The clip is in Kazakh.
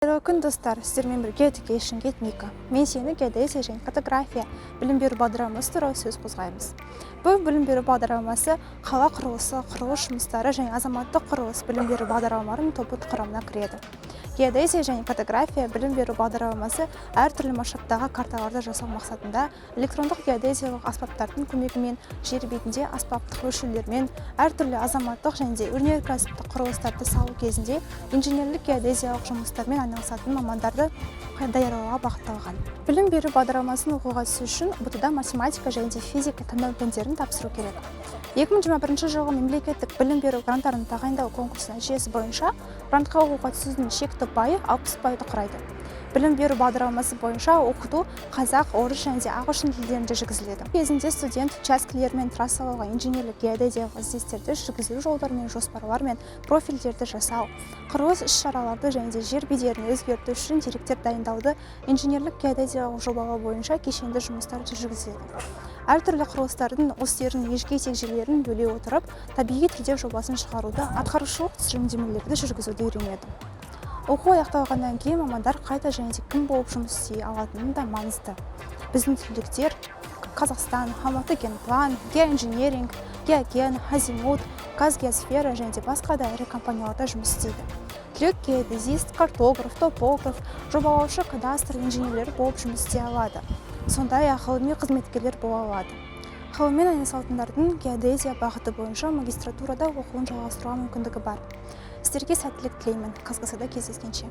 Күн достар, сіздермен бірге Education Gate Mika. Мен сені геодезия және картография білім беру бағдарламасы туралы сөз қозғаймыз. Бұл білім беру бағдарламасы қала құрылысы, құрылыс жұмыстары және азаматтық құрылыс білім беру бағдарламаларының тобы құрамына кіреді. Геодезия және картография білім беру бағдарламасы әртүрлі масштабтағы карталарды жасау мақсатында электрондық геодезиялық аспаптардың көмегімен жер бетінде аспаптық өлшеулермен әртүрлі азаматтық және өнеркәсіптік құрылыстарды салу кезінде инженерлік геодезиялық жұмыстармен айналысатын мамандарды даярлауға бағытталған. Білім беру бағдарламасын оқуға түсу үшін БТ-да математика және физика таңдау пәндерін тапсыру керек. 2021 жылғы мемлекеттік білім беру гранттарын тағайындау конкурс нәтижесі бойынша грантқа оқуға түсудің шекті байы 60 байды құрайды. Білім беру бағдарламасы бойынша оқыту қазақ, орыс және ағылшын тілдерінде жүргізіледі. Кезінде студент учаскелер мен трассалауға инженерлік геодезиялық ізденістерді жүргізу жолдары мен жоспарлар мен профильдерді жасау, құрылыс іс-шараларды және жер бедерін өзгерту үшін деректер дайындауды инженерлік геодезиялық жобалау бойынша кешенді жұмыстарды жүргізеді. Әртүрлі құрылыстардың осьтерін, ежге жерлерін бөле отырып, табиғи тілдер жобасын шығаруды, атқарушылық түсірімдемелерді жүргізуді үйренеді. Оқу аяқталғаннан кейін мамандар қайда және кім болып жұмыс істей алатыны да маңызды. Біздің түлектер Қазақстан, Алматы генплан, геоинжиниринг, геоген, азимут, казгеосфера және басқа да ірі компанияларда жұмыс істейді. Түлек геодезист, картограф, топограф, жобалаушы кадастр инженерлері болып жұмыс істей алады. Сондай-ақ ғылыми қызметкерлер бола алады. Ғылыммен айналысатындардың геодезия бағыты бойынша магистратурада оқуын жалғастыруға мүмкіндігі бар. Сіздерге сәттілік тілеймін. Қазғысыда кездескенше.